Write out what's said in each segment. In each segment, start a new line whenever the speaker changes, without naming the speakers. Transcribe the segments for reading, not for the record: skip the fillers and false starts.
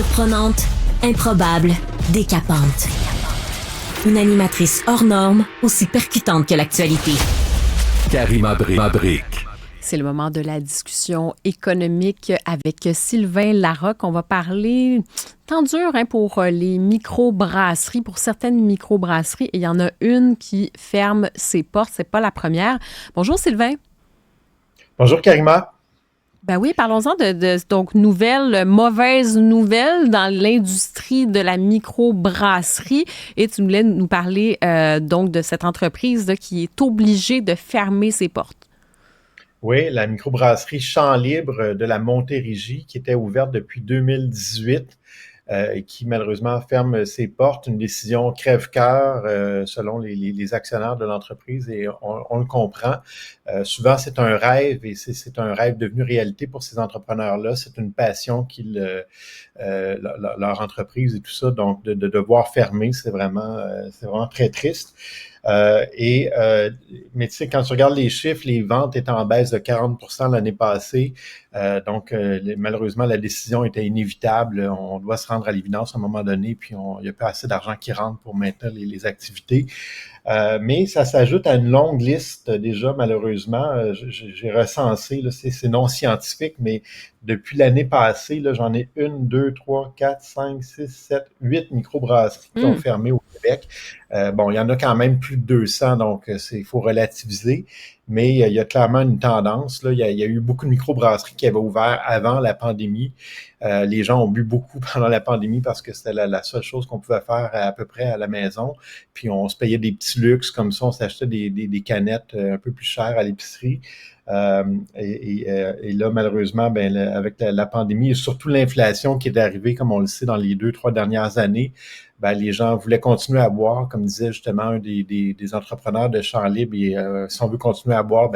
Surprenante, improbable, décapante. Une animatrice hors norme, aussi percutante que l'actualité.
Karima Brique.
C'est le moment de la discussion économique avec Sylvain Larocque. On va parler temps dur pour les microbrasseries, pour certaines microbrasseries. Et il y en a une qui ferme ses portes. C'est pas la première. Bonjour Sylvain.
Bonjour Karima.
Ben oui, parlons-en donc mauvaises nouvelles dans l'industrie de la microbrasserie. Et tu voulais nous parler donc de cette entreprise là, qui est obligée de fermer ses portes.
Oui, la microbrasserie Champ Libre de la Montérégie qui était ouverte depuis 2018 et qui malheureusement ferme ses portes. Une décision crève-cœur selon les actionnaires de l'entreprise et on le comprend. Souvent, c'est un rêve et c'est un rêve devenu réalité pour ces entrepreneurs-là. C'est une passion leur entreprise et tout ça. Donc, de devoir fermer, c'est vraiment très triste. Mais tu sais, quand tu regardes les chiffres, les ventes étaient en baisse de 40% l'année passée. Malheureusement, la décision était inévitable. On doit se rendre à l'évidence à un moment donné, puis il n'y a pas assez d'argent qui rentre pour maintenir les activités. Mais ça s'ajoute à une longue liste déjà, malheureusement. J'ai recensé, là, c'est non scientifique, mais depuis l'année passée, là, j'en ai 1, 2, 3, 4, 5, 6, 7, 8 microbrasseries qui ont fermé au Québec. Il y en a quand même plus de 200, donc il faut relativiser. Mais il y a clairement une tendance. Là. Il y a eu beaucoup de microbrasseries qui avaient ouvert avant la pandémie. Les gens ont bu beaucoup pendant la pandémie parce que c'était la seule chose qu'on pouvait faire à peu près à la maison. Puis on se payait des petits luxes comme ça. On s'achetait des canettes un peu plus chères à l'épicerie. Et là, malheureusement, avec la pandémie et surtout l'inflation qui est arrivée, comme on le sait, dans les 2-3 dernières années, les gens voulaient continuer à boire, comme disait justement un des entrepreneurs de Champ Libre. Et si on veut continuer à boire,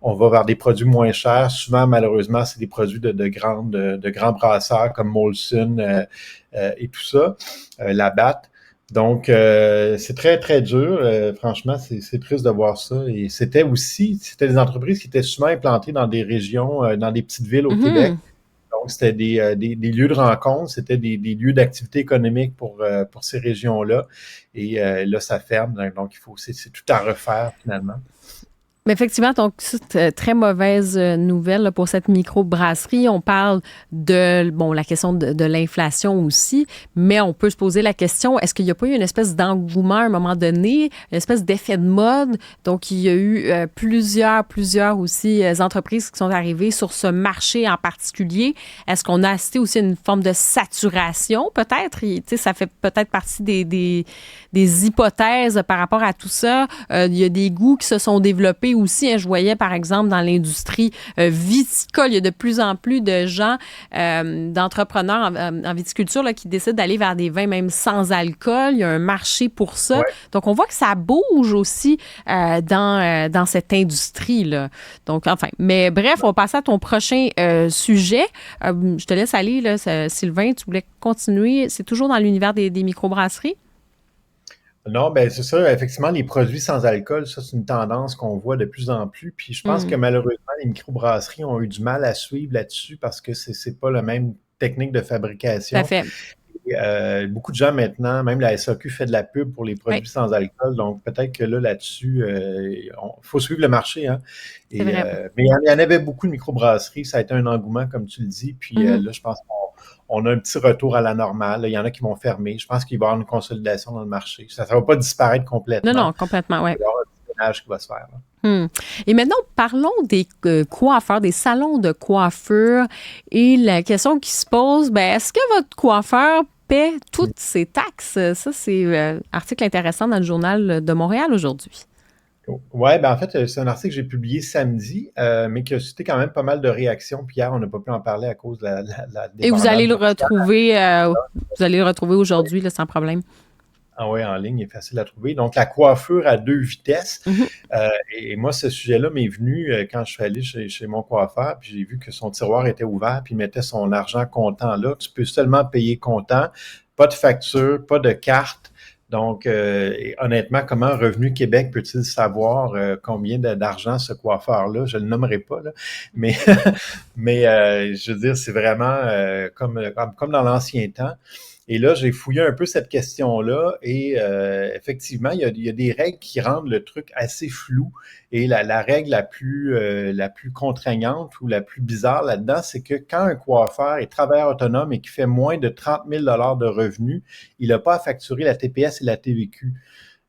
on va vers des produits moins chers. Souvent, malheureusement, c'est des produits de grands brasseurs comme Molson et tout ça, Labatt. Donc, c'est très, très dur. Franchement, c'est triste de voir ça. Et c'était des entreprises qui étaient souvent implantées dans des régions, dans des petites villes au Québec. Donc, c'était des lieux de rencontre, c'était des lieux d'activité économique pour ces régions-là. Et là, ça ferme. Donc, c'est tout à refaire finalement.
Mais effectivement, donc, c'est très mauvaise nouvelle là, pour cette microbrasserie. On parle de la question de l'inflation aussi, mais on peut se poser la question, est-ce qu'il n'y a pas eu une espèce d'engouement à un moment donné, une espèce d'effet de mode? Donc, il y a eu plusieurs aussi entreprises qui sont arrivées sur ce marché en particulier. Est-ce qu'on a assisté aussi à une forme de saturation, peut-être? Ça fait peut-être partie des hypothèses par rapport à tout ça. Il y a des goûts qui se sont développés aussi. Je voyais, par exemple, dans l'industrie viticole, il y a de plus en plus de gens, d'entrepreneurs en viticulture là, qui décident d'aller vers des vins même sans alcool. Il y a un marché pour ça. Ouais. Donc, on voit que ça bouge aussi dans cette industrie-là. Donc, enfin, mais bref, on va passer à ton prochain sujet. Je te laisse aller, là, Sylvain. Tu voulais continuer. C'est toujours dans l'univers des microbrasseries?
Non, c'est ça. Effectivement, les produits sans alcool, ça, c'est une tendance qu'on voit de plus en plus. Puis je pense que malheureusement, les microbrasseries ont eu du mal à suivre là-dessus parce que c'est pas la même technique de fabrication.
Tout à fait.
Et, beaucoup de gens maintenant, même la SAQ fait de la pub pour les produits sans alcool. Donc peut-être que là-dessus, faut suivre le marché. Hein. Et, mais il y en avait beaucoup de microbrasseries. Ça a été un engouement, comme tu le dis. Puis là, je pense qu'on a un petit retour à la normale. Il y en a qui vont fermer. Je pense qu'il va y avoir une consolidation dans le marché. Ça ne va pas disparaître complètement.
Non, complètement, oui.
Il va y avoir un ménage qui va se faire. Là.
Et maintenant, parlons des coiffeurs, des salons de coiffure. Et la question qui se pose, est-ce que votre coiffeur paie toutes ses taxes? Ça, c'est un article intéressant dans le Journal de Montréal aujourd'hui.
Oui, en fait, c'est un article que j'ai publié samedi, mais qui a suscité quand même pas mal de réactions. Puis hier, on n'a pas pu en parler à cause de la
Et vous allez le retrouver aujourd'hui, là, sans problème.
Ah oui, en ligne, il est facile à trouver. Donc, la coiffure à 2 vitesses. Et moi, ce sujet-là m'est venu quand je suis allé chez mon coiffeur, puis j'ai vu que son tiroir était ouvert, puis il mettait son argent comptant là. Tu peux seulement payer comptant, pas de facture, pas de carte. Donc, honnêtement, comment Revenu Québec peut-il savoir combien d'argent ce coiffeur-là? Je ne le nommerai pas, là, mais Mais je veux dire, c'est vraiment comme dans l'ancien temps. Et là, j'ai fouillé un peu cette question-là et effectivement, il y a des règles qui rendent le truc assez flou. Et la règle la plus contraignante ou la plus bizarre là-dedans, c'est que quand un coiffeur est travailleur autonome et qui fait moins de 30 000 de revenus, il n'a pas à facturer la TPS et la TVQ.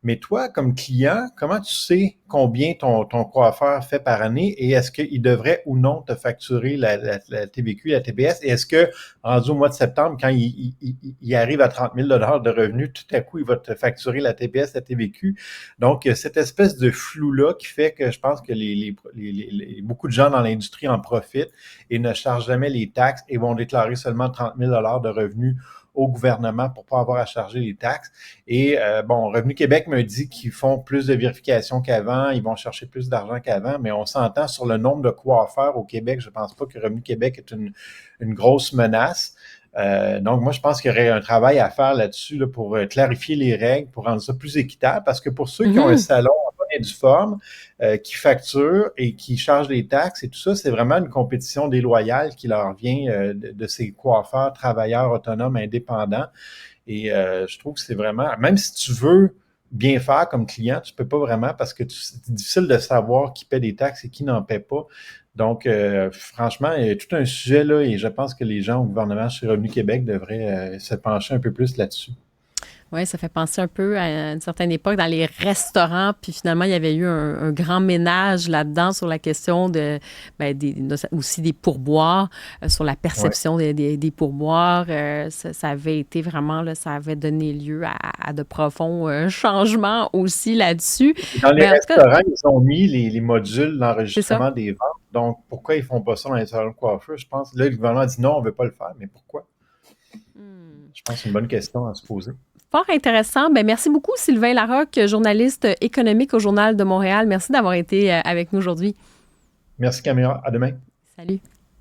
Mais toi, comme client, comment tu sais combien ton coiffeur fait par année et est-ce qu'il devrait ou non te facturer la TVQ et la TPS? Et est-ce que, rendu au mois de septembre, quand il arrive à 30 000 de revenus, tout à coup, il va te facturer la TPS, la TVQ? Donc, cette espèce de flou-là qui fait que je pense que beaucoup de gens dans l'industrie en profitent et ne chargent jamais les taxes et vont déclarer seulement 30 000 de revenus au gouvernement pour pas avoir à charger les taxes. Et Revenu Québec me dit qu'ils font plus de vérifications qu'avant, ils vont chercher plus d'argent qu'avant, mais on s'entend sur le nombre de coiffeurs au Québec. Je pense pas que Revenu Québec est une grosse menace. Donc, moi, je pense qu'il y aurait un travail à faire là-dessus là, pour clarifier les règles, pour rendre ça plus équitable, parce que pour ceux qui ont un salon en bonne et due forme, qui facturent et qui chargent les taxes et tout ça, c'est vraiment une compétition déloyale qui leur vient de ces coiffeurs, travailleurs autonomes, indépendants. Et je trouve que c'est vraiment, même si tu veux bien faire comme client, tu peux pas vraiment parce que c'est difficile de savoir qui paie des taxes et qui n'en paie pas. Donc, franchement, il y a tout un sujet là et je pense que les gens au gouvernement chez Revenu Québec devraient se pencher un peu plus là-dessus.
Oui, ça fait penser un peu à une certaine époque dans les restaurants, puis finalement, il y avait eu un grand ménage là-dedans sur la question aussi des pourboires, sur la perception des pourboires. Ça avait été vraiment, là, ça avait donné lieu à de profonds changements aussi là-dessus.
Dans les restaurants, ils ont mis les modules d'enregistrement des ventes. Donc, pourquoi ils ne font pas ça dans les salons de coiffure? Je pense, là, le gouvernement dit non, on ne veut pas le faire. Mais pourquoi? Je pense que c'est une bonne question à se poser.
Fort intéressant. Bien, merci beaucoup, Sylvain Larocque, journaliste économique au Journal de Montréal. Merci d'avoir été avec nous aujourd'hui.
Merci, Caméra. À demain.
Salut.